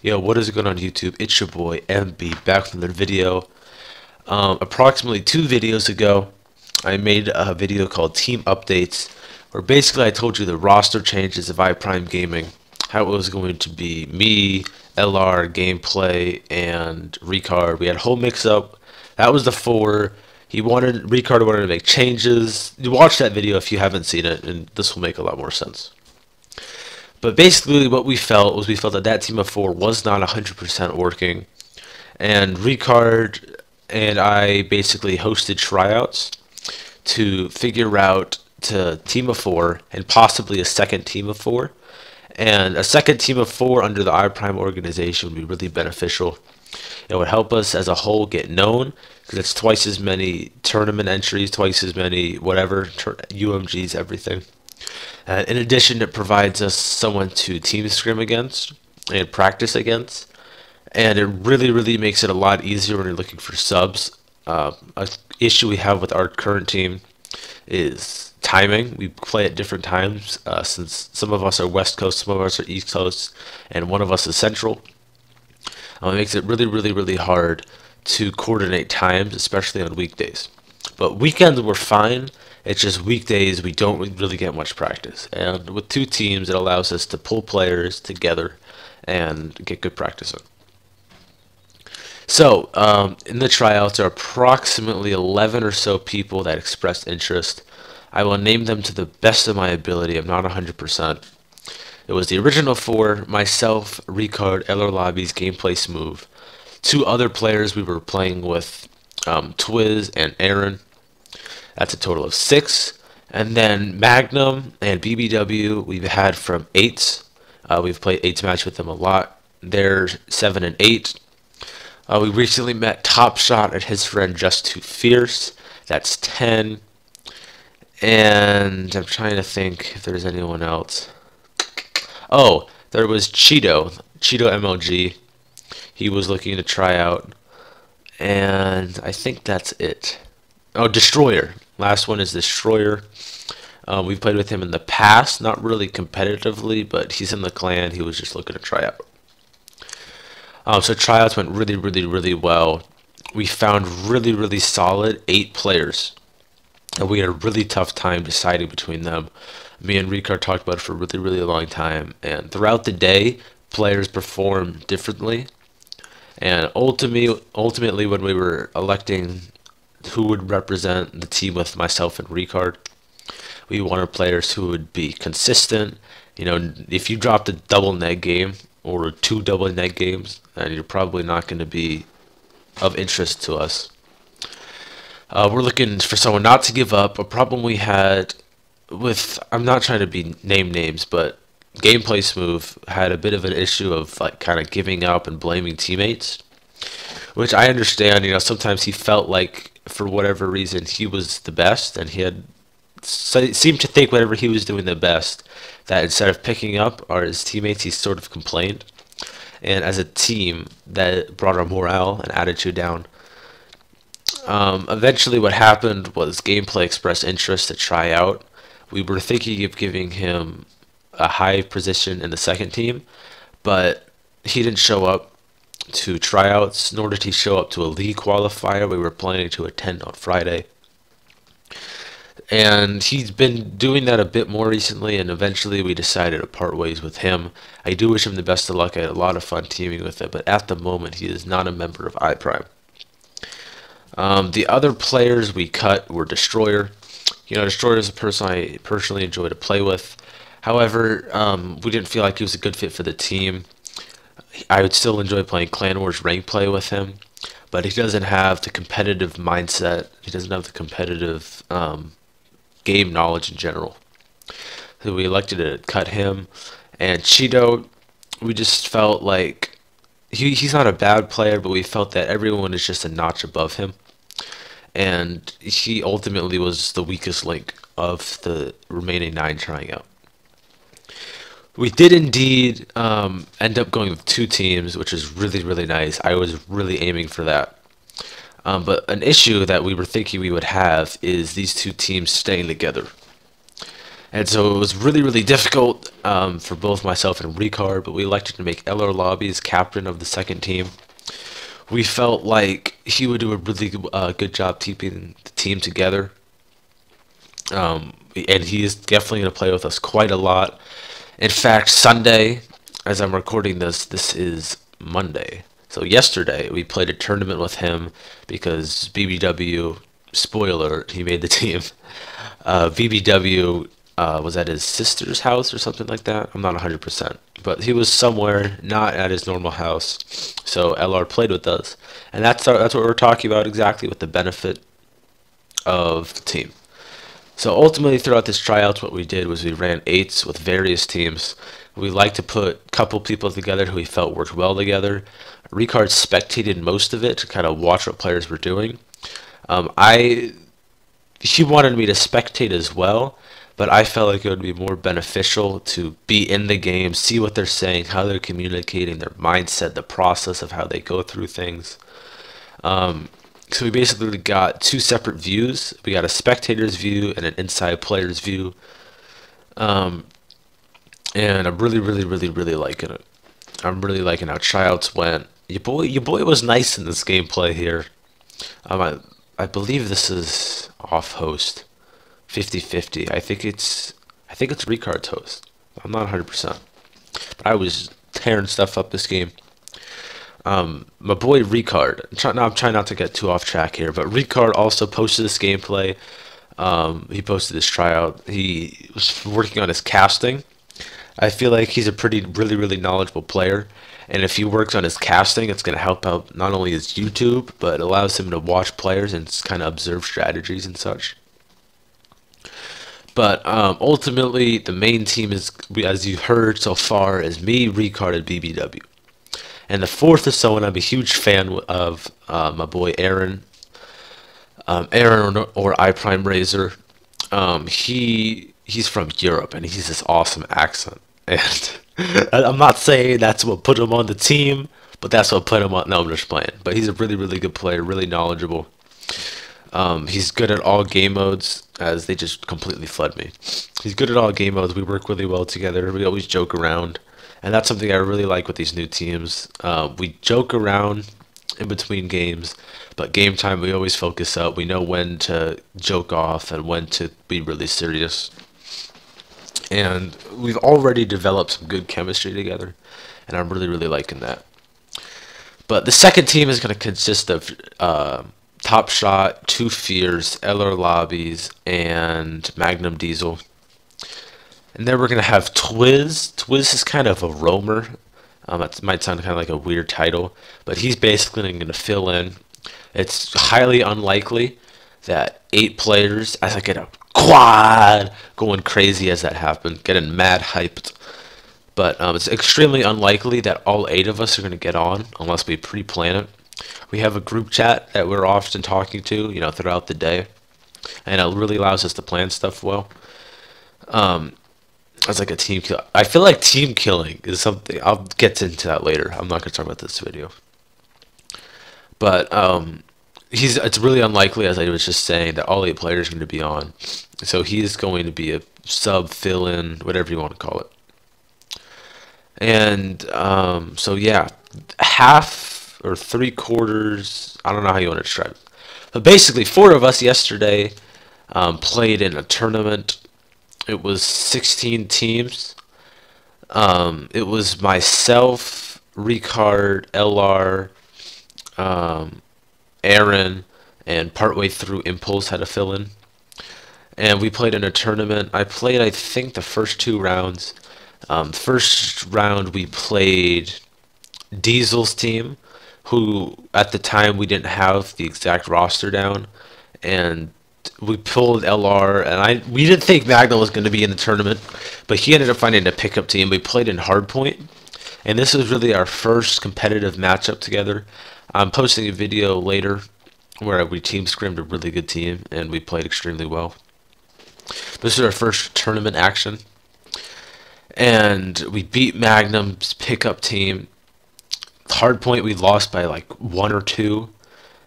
Yo, what is going on YouTube? It's your boy MB back with another video. Approximately 2 videos ago, I made a video called Team Updates, where basically I told you the roster changes of iPRiMe Gaming, how it was going to be me, LR, gameplay, and Ricard. We had a whole mix-up. That was the 4. Ricard wanted to make changes. You watch that video if you haven't seen it, and this will make a lot more sense. But basically what we felt that that team of 4 was not 100% working. And Ricard and I basically hosted tryouts to figure out to team of 4 and possibly a second team of 4. And a second team of 4 under the iPRiMe organization would be really beneficial. It would help us as a whole get known, because it's twice as many tournament entries, twice as many whatever, UMGs, everything. In addition, it provides us someone to team scrim against and practice against, and it really makes it a lot easier when you're looking for subs. An issue we have with our current team is timing. We play at different times, since some of us are West Coast, some of us are East Coast, and one of us is Central. It makes it really hard to coordinate times, especially on weekdays. But weekends we're fine. It's just weekdays we don't really get much practice. And with 2 teams, it allows us to pull players together and get good practice in. So, in the tryouts, there are approximately 11 or so people that expressed interest. I will name them to the best of my ability. I'm not 100%. It was the original 4, myself, Ricard, LR Lobbies, Gameplay Smooth. 2 other players we were playing with, Twiz and Aaron. That's a total of 6. And then Magnum and BBW we've had from 8s. We've played 8s match with them a lot. They're 7 and 8. We recently met Top Shot and his friend Just Too Fierce. That's 10. And I'm trying to think if there's anyone else. Oh, there was Cheeto MLG. He was looking to try out. And I think that's it. Oh, Destroyer. Last one is Destroyer. We've played with him in the past, not really competitively, but he's in the clan. He was just looking to try out. So tryouts went really well. We found really solid 8 players, and we had a really tough time deciding between them. Me and Ricard talked about it for a really long time, and throughout the day, players performed differently. And ultimately, when we were electing who would represent the team with myself and Ricard, we wanted players who would be consistent. You know, if you dropped a double neg game or 2 double neg games, then you're probably not going to be of interest to us. We're looking for someone not to give up. A problem we had with, I'm not trying to name names, but Gameplay Smooth had a bit of an issue of like kind of giving up and blaming teammates, which I understand. You know, sometimes he felt like for whatever reason he was the best, and he seemed to think whatever he was doing the best, that instead of picking up his teammates, he sort of complained. And as a team, that brought our morale and attitude down. Eventually what happened was Gameplay expressed interest to try out. We were thinking of giving him a high position in the second team, but he didn't show up to tryouts, nor did he show up to a league qualifier we were planning to attend on Friday. And he's been doing that a bit more recently, and eventually we decided to part ways with him. I do wish him the best of luck. I had a lot of fun teaming with him, but at the moment he is not a member of iPRiMe. The other players we cut were Destroyer. You know, Destroyer is a person I personally enjoy to play with. However, we didn't feel like he was a good fit for the team. I would still enjoy playing Clan Wars rank play with him, but he doesn't have the competitive mindset. He doesn't have the competitive game knowledge in general. So we elected to cut him. And Cheeto, we just felt like he's not a bad player, but we felt that everyone is just a notch above him. And he ultimately was the weakest link of the remaining 9 trying out. We did indeed end up going with 2 teams, which is really nice. I was really aiming for that. But an issue that we were thinking we would have is these 2 teams staying together. And so it was really, really difficult for both myself and Ricard, but we elected to make LR Lobbies captain of the second team. We felt like he would do a really good job keeping the team together. And he is definitely going to play with us quite a lot. In fact, Sunday, as I'm recording this, this is Monday. So yesterday, we played a tournament with him because BBW, spoiler alert, he made the team. BBW was at his sister's house or something like that. I'm not 100%. But he was somewhere, not at his normal house. So LR played with us. And that's what we're talking about exactly, with the benefit of the team. So ultimately, throughout this tryout, what we did was we ran 8s with various teams. We like to put a couple people together who we felt worked well together. Ricard spectated most of it to kind of watch what players were doing. He wanted me to spectate as well, but I felt like it would be more beneficial to be in the game, see what they're saying, how they're communicating, their mindset, the process of how they go through things. So we basically got two separate views. We got a spectator's view and an inside player's view. And I'm really liking it. I'm really liking how tryouts went. Your boy was nice in this gameplay here. I believe this is off host, 50-50. I think it's Ricard's host. I'm not 100%, but I was tearing stuff up this game. My boy Ricard. I'm trying not to get too off track here, but Ricard also posted this gameplay. He posted this tryout. He was working on his casting. I feel like he's a really knowledgeable player, and if he works on his casting, it's going to help out not only his YouTube, but it allows him to watch players and kind of observe strategies and such. But ultimately, the main team is, as you heard so far, is me, Ricard, and BBW. And the fourth is someone I'm a huge fan of, my boy Aaron. Aaron or iPRiMe Razor. He's from Europe, and he's this awesome accent. And I'm not saying that's what put him on the team, but that's what put him on. No, I'm just playing. But he's a really good player, really knowledgeable. He's good at all game modes, as they just completely flood me. He's good at all game modes. We work really well together. We always joke around. And that's something I really like with these new teams. We joke around in between games, but game time we always focus up. We know when to joke off and when to be really serious. And we've already developed some good chemistry together, and I'm really liking that. But the second team is going to consist of Top Shot, Two Fears, LR Lobbies, and Magnum Diesel. And then we're going to have Twiz. Twiz is kind of a roamer. It might sound kind of like a weird title, but he's basically going to fill in. It's highly unlikely that 8 players, as I get a quad going crazy as that happens, getting mad hyped. But it's extremely unlikely that all 8 of us are going to get on unless we pre-plan it. We have a group chat that we're often talking to, throughout the day, and it really allows us to plan stuff well. It's like a team kill. I feel like team killing is something. I'll get into that later. I'm not going to talk about this video. But it's really unlikely, as I was just saying, that all 8 players are going to be on. So he's going to be a sub, fill-in, whatever you want to call it. And so yeah, half or 3/4. I don't know how you want to describe it. But basically, 4 of us yesterday played in a tournament. It was 16 teams. It was myself, Ricard, LR, Aaron, and partway through Impulse had to fill in. And we played in a tournament. I played, I think, the first 2 rounds. First round we played Diesel's team, who at the time we didn't have the exact roster down, and we pulled LR, and we didn't think Magnum was going to be in the tournament, but he ended up finding a pickup team. We played in Hardpoint, and this was really our first competitive matchup together. I'm posting a video later where we team scrimmed a really good team, and we played extremely well. This is our first tournament action, and we beat Magnum's pickup team. Hardpoint we lost by like 1 or 2,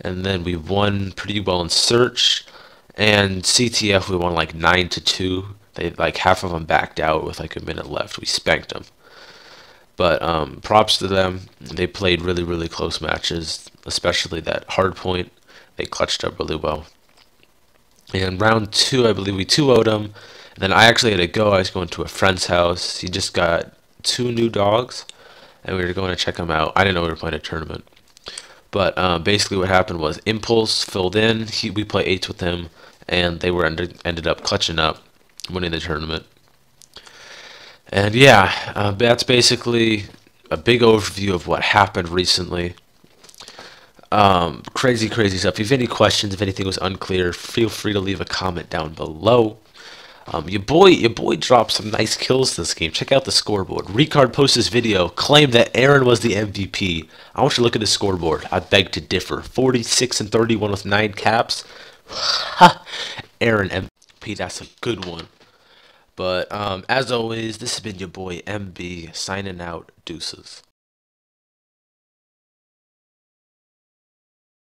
and then we won pretty well in Search. And CTF we won like 9-2 They like half of them backed out with like a minute left. We spanked them. But props to them. They played really close matches, especially that hard point. They clutched up really well. And round two, I believe we 2-0'd him. And then I actually had to go. I was going to a friend's house. He just got 2 new dogs, and we were going to check them out. I didn't know we were playing a tournament. But basically what happened was Impulse filled in. We played 8s with him, and they were ended up clutching up, winning the tournament. And yeah, that's basically a big overview of what happened recently. Crazy stuff. If you have any questions, if anything was unclear, feel free to leave a comment down below. Your boy dropped some nice kills this game. Check out the scoreboard. Ricard posted this video, claimed that Aaron was the MVP. I want you to look at the scoreboard. I beg to differ. 46 and 31 with 9 caps. Aaron MVP, that's a good one. But as always, this has been your boy MB signing out. Deuces.